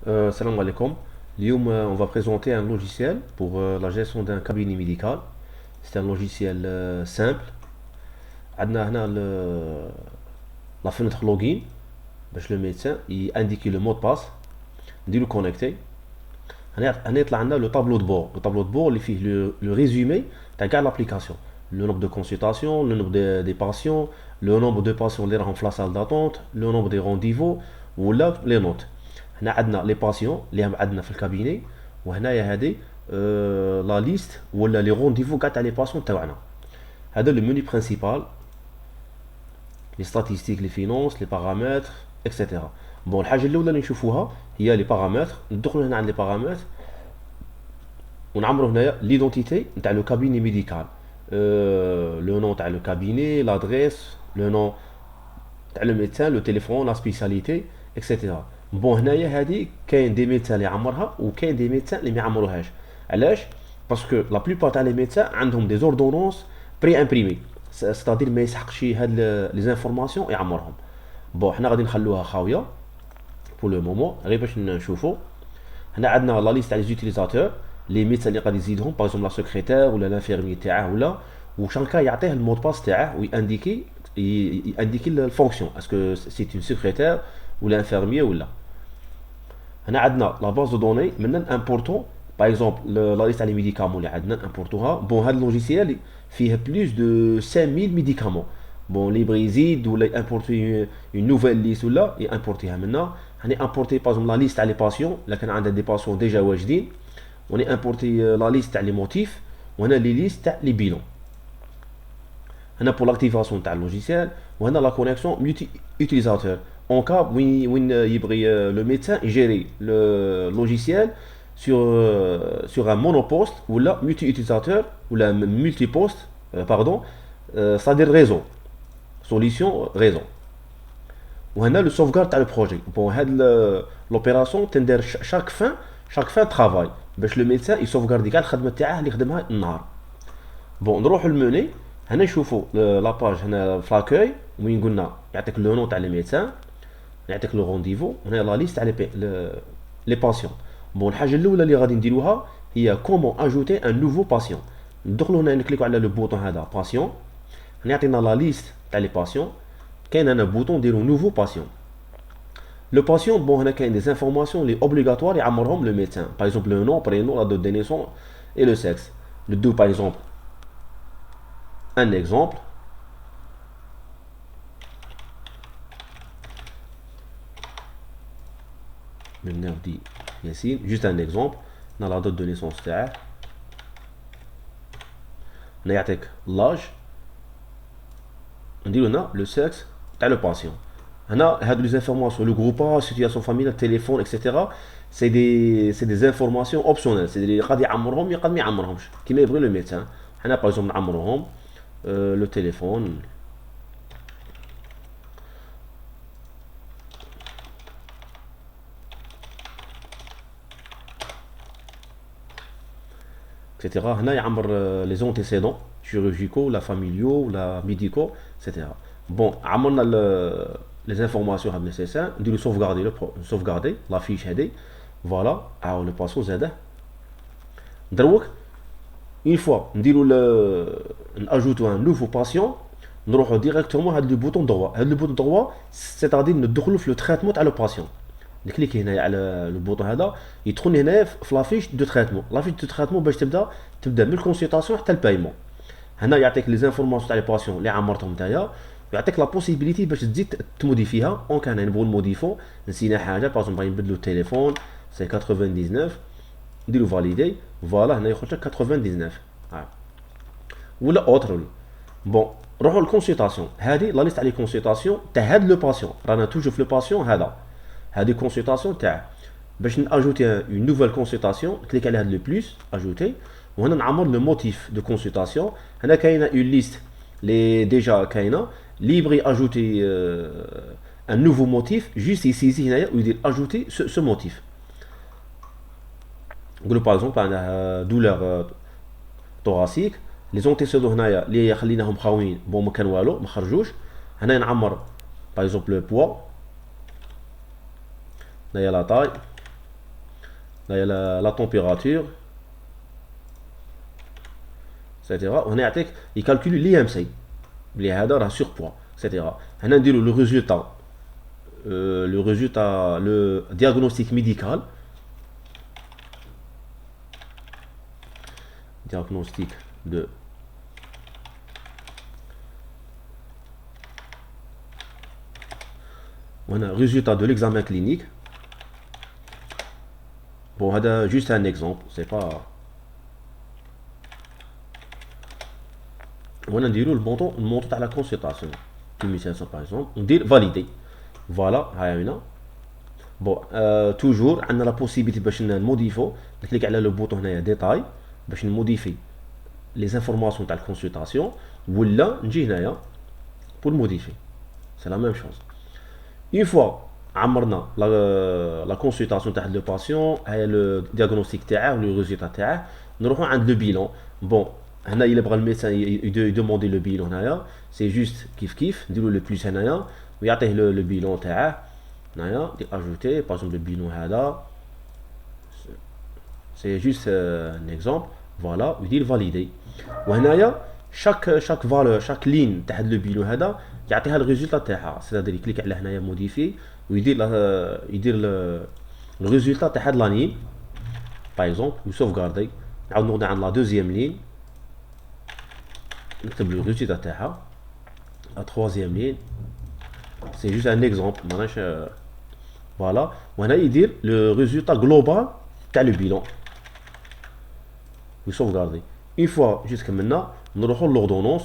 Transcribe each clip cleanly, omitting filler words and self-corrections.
Salam alaikum. Lioum, on va présenter un logiciel pour la gestion d'un cabinet médical. C'est un logiciel simple. عندنا هنا la fenêtre login باش le médecin indique le mot de passe نديرو connecté. هنا يطلع لنا le tableau de bord اللي فيه le résumé تاع كاع l'application. Le nombre de consultations, le nombre des patients, le nombre de patients اللي راهم في la salle d'attente, le nombre des rendez-vous ولا les notes. هنا عندنا لي باسيون اللي هم عندنا في الكابيني، وهنايا هذه لا ليست ولا لي رونديفو كاع تاع لي باسيون تاعنا. هذا لو موني برينسيبال، لي ستاتيستيك، لي فينونس، لي بارامتر اكسيتيرا. بون الحاجه الاولى اللي نشوفوها هي لي بارامتر. ندخلوا هنا عند لي بارامتر ونعمروا هنايا ليدونتيتي نتاع لو كابيني ميديكال، لو نون تاع لو كابيني، لادريس، لو نون تاع لو ميدسان، لو تليفون، لا سبيسياليتي اكسيتيرا. بون هنايا هادي كاين دي ميدسان اللي يعمرها وكاين دي ميدسان اللي ما يعمروهاش. علاش؟ باسكو لا بلوبار تاع لي ميدسان عندهم دي زوردونونس بري امبريمي، ستادير ما يسحقش هاد لي زانفورماسيون يعمرهم. بون حنا غادي نخلوها خاويه بور لو مومون غير باش نشوفوا. هنا عندنا لا ليست تاع لي زوتيليزاتور، لي ميدسان اللي غادي يزيدهم باغ لا سكرتير ولا لانفيرمي تاعه ولا، وشانكا يعطيه المود باس تاعه ويانديكي يانديكي الفونكسيون اسكو سي اون سكرتير ولا انفيرمي ولا. هنا عندنا لا باز دو دوني منا نامبورتو باغ اكزومبل لا ليست تاع لي ميديكامون اللي عندنا نامبورتوها. بون هاد اللوجيسيال فيه بلوس دو 5000 ميديكامون. بون اللي يبغي يزيد ولا يامبورتي اون نوفيل ليست ولا يامبورتيها منا. هاني امبورتي باغ لا ليست تاع لي باسيون الا كان عندنا دي باسيون ديجا واجدين، وني امبورتي لا ليست تاع لي موتيف، وهنا لي ليست تاع لي بيلون. هنا pour l'activation تاع اللوجيسيال، وهنا لا كونيكسيون ملتي utilisateur en cas وين يبغي le médecin يجيري le logiciel sur un monoposte ولا multi utilisateur ولا multi poste pardon c'est-à-dire réseau solution réseau. وهنا le sauvegarde تاع le projet. bon هاد l'opération تندير chaque fin travail باش le médecin يسوفغاردي كاع الخدمه تاعه اللي خدمها النهار. بون نروحوا للموني. هنا نشوفوا لاباج هنا في لاكوي وين قلنا يعطيك لو نون تاع لي ميدسان، يعطيك لو رونديفو، هنا لا ليست تاع لي باسيون. بون الحاجه الاولى اللي غادي نديروها هي كومون اجوتي ان نوفو باسيون. ندخلوا هنا نكليكو على لو بوطون هذا باسيون، هنا يعطينا لا ليست تاع لي باسيون. كاين هنا بوطون نديرو نوفو باسيون. لو باسيون بون هنا كاين دي زانفورماسيون لي اوبليغاتوار يعمرهم لو ميدسان، باغ اكزومبل لو نون، برينون، لا دوت دي نيسون اي لو سكس. ندو باغ اكزومبل un exemple. Maintenant on dit Yassine, juste un exemple. Dans la date de naissance تاعه نعطيك l'âge، نديرو هنا le sexe تاع le patient. هنا هادو les informations le groupe situation familiale téléphone etc. c'est des informations optionnelles، c'est اللي قاد يعمرهم يقاد ما يعمرهمش كيما يبغي لو ميدسان. هنا باغ اكزومبل نعمرهم لو تليفون etc. هنا يعمر لي زونتيسيدون chirurgicaux ولا familiaux ولا médicaux etc. بون عملنا لي زانفورماسيون هاد نيسيسار، نديرو sauvegarder لا فيش هادي. فوالا عاود لو باسو زاده. دروك اون فوا نديرو ناجوتو ان نوفو باسيون، نروحو ديريكتومون هاد لو بوطون دروا. هاد لو بوطون دروا سيتادير ندخلو في لو تريتمون تاع لو باسيون. نكليكي هنايا على لو بوطون هذا يدخلني هنايا في لافيش دو تريتمون. لافيش دو تريتمون باش تبدا من الكونسلطاسيون حتى البايمون. هنا يعطيك لي زانفورماسيون تاع لي باسيون اللي عمرتهم نتايا، ويعطيك لا بوسيبيليتي باش تزيد تموديفيها اون كان نبغيو نموديفو نسينا حاجه باغ بغا نبدلو التليفون سي 99 نديرو فاليدي. فوالا هنا يخرج لك 99 ولا اوتر. بون نروحو للكونسلطاسيون. هادي لا ليست تاع لي كونسلطاسيون تاع هاد لو باسيون، رانا توجو في لو باسيون هذا. هذه كونسلطاسيون تاع باش ناجوتي اون نوفيل كونسلطاسيون كليك على هذا لو بلوس اجوتي، وهنا نعمر لو موتيف دو كونسلطاسيون. هنا كاينه اون ليست لي ديجا كاينه، اللي يبغي اجوتي ان نوفو موتيف جوست يسيزي هنايا ويدير اجوتي سو موتيف. نقولوا باغ اكزومبل عندنا دولور طوراسيك، لي زونتيسيدو هنايا اللي خليناهم خاويين بون ما كان والو ما خرجوش. هنا نعمر باغ اكزومبل لو بوا، هنايا لا طاي هنايا لا تمبيراتور اكسيتيرا. وهنا يعطيك يكالكولي لي ام سي بلي هذا راه سور بوا اكسيتيرا. هنا نديرو لو ريزولتا، لو ريزولتا لو diagnostic médical. Diagnostic de وهنا résultat de l'examen clinique. Bon هذا juste un exemple, c'est pas. وهنا نديرو المونطون تاع لا كونسلطاسيون 2500 par exemple. وندير فاليدي. فوالا هاي هنا. بون توجور عندنا لا بوسيبيتي باش نموديفو. نكليك على لو بوطون هنايا ديتاي باش نموديفي لي زانفورماسيون تاع الكونسلطاسيون، ولا نجي هنايا بور موديفي. سي لا ميم شوز. اون فوا عمرنا لا كونسلطاسيون تاع لو باسيون، هاي لو دياغنوستيك تاعه ولو ريزولتا تاعه، نروحو عند لو بيلون. بون هنا الا بغى الميدسان يدوموندي لو بيلون هنايا، سي جوست كيف نديرو لو بلوس هنايا ويعطيه لو بيلون تاعه. هنايا دير اجوتي باغ اكزومبل لو بيلون هذا، سي جوست ان اكزومبل. فوالا ويدير فاليدي. وهنايا شاك فالور، شاك لين تاع لو بيلون هذا يعطيها الريزولتا تاعها. سيتادير يكليك على هنايا موديفي ويدير يدير الريزولتا تاع هاد لا لين باغ اكزومبل وسوفغاردي. نعاود نوضي عند لا دوزيام لين نكتب لو الريزولتا تاعها. لا تخوازيام لين سي جوست ان اكزومبل ماناش. فوالا وهنا يدير لو ريزولتا جلوبال تاع لو بيلون ويسوفغاردي. اون فوا جيت كملنا نروحو لوردونونس.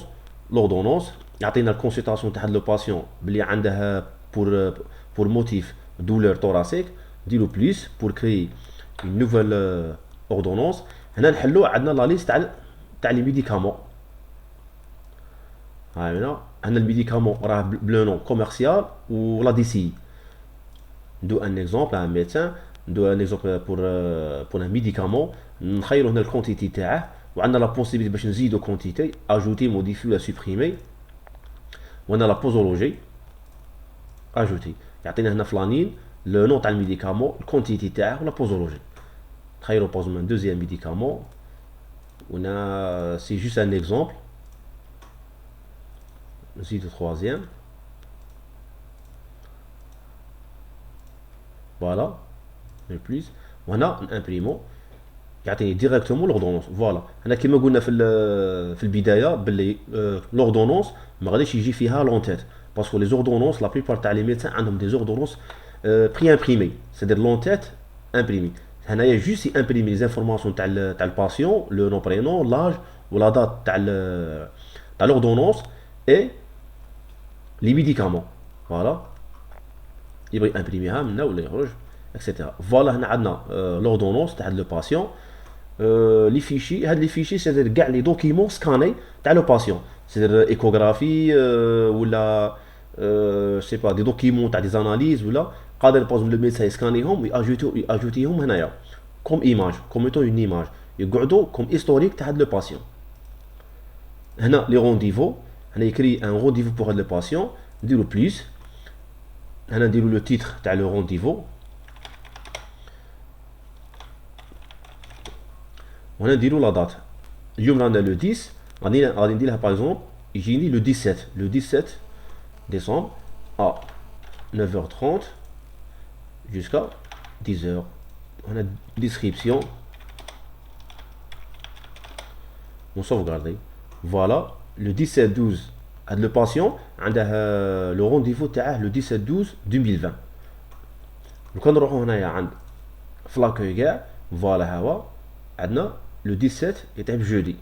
لوردونونس يعطينا الكونسلطاسيون تاع لو باسيون بلي عنده بور موتيف دولور توراسيك. نديرو بليس بور كري اون نوفيل اوردونونس. هنا نحلو عندنا لا ليست تاع لي ميديكامون. هاي هنا الميديكامون راه بلو نون كوميرسيال ولا دي سي. ندو ان اكزومبل ان ميدسان، ندو ان اكزومبل بور ان ميديكامون. نخيرو هنا الكونتيتي تاعه وعندنا لا بوسيبيتي باش نزيدو كونتيتي، اجوتي موديفي ولا سوبريمي. وهنا لا بوزولوجي اجوتي يعطينا هنا فلانين لو نون تاع الميديكامون، الكونتيتي تاعه ولا بوزولوجي. نخيرو باغ اكزومبل دوزيام ميديكامون. وهنا سي جوست ان اكزومبل. نزيدو تخوازيام. فوالا بليس. وهنا نامبريمو يعطيني ديريكتومون لوردونونس. فوالا هنا كيما قلنا في البدايه باللي لوردونونس ما غاديش يجي فيها لونتيت، باسكو لي زوردونونس لا بليبار تاع لي ميدسان عندهم دي زوردونونس بري امبريمي، سيدير لونتيت امبريمي. هنايا جوست امبريمي لي زانفورماسيون تاع الباسيون، لو نون برينون لاج ولا دات تاع لوردونونس اي لي ميديكامون. فوالا يبغي امبريميها منا ولا يخرج اكسيتيرا. فوالا هنا عندنا لوردونونس تاع لو باسيون. لي فيشي، هاد لي فيشي سيدير كاع لي دوكيمون سكاني تاع لو باسيون، سيدير ايكوغرافي ولا سي با دي دوكيمون تاع دي زاناليز، ولا قادر باغ لو ميدسان يسكانيهم وياجوتيهم هنايا كوم ايماج، كوم ايتون اون ايماج، يقعدوا كوم هيستوريك تاع هاد لو باسيون. هنا لي رونديفو، هنا يكري ان رونديفو بوغ هاد لو باسيون. نديرو بليس. هنا نديرو لو تيتر تاع لو رونديفو. وهنا نديرو لا دات. اليوم رانا لو 10، غادي نديرها باغ اكزومبل يجيني لو 17 ديسمبر ا 9h30 jusqu'à 10h. هنا ديسكريبسيون on sauvegarde. Voilà le 17-12 هاد لو باسيون عنده لو رونديفو تاعه لو 17-12 2020. لو كان نروحو هنايا عند فلاكوي كاع. فوالا هاوا عندنا لو 17 يتعب جودي.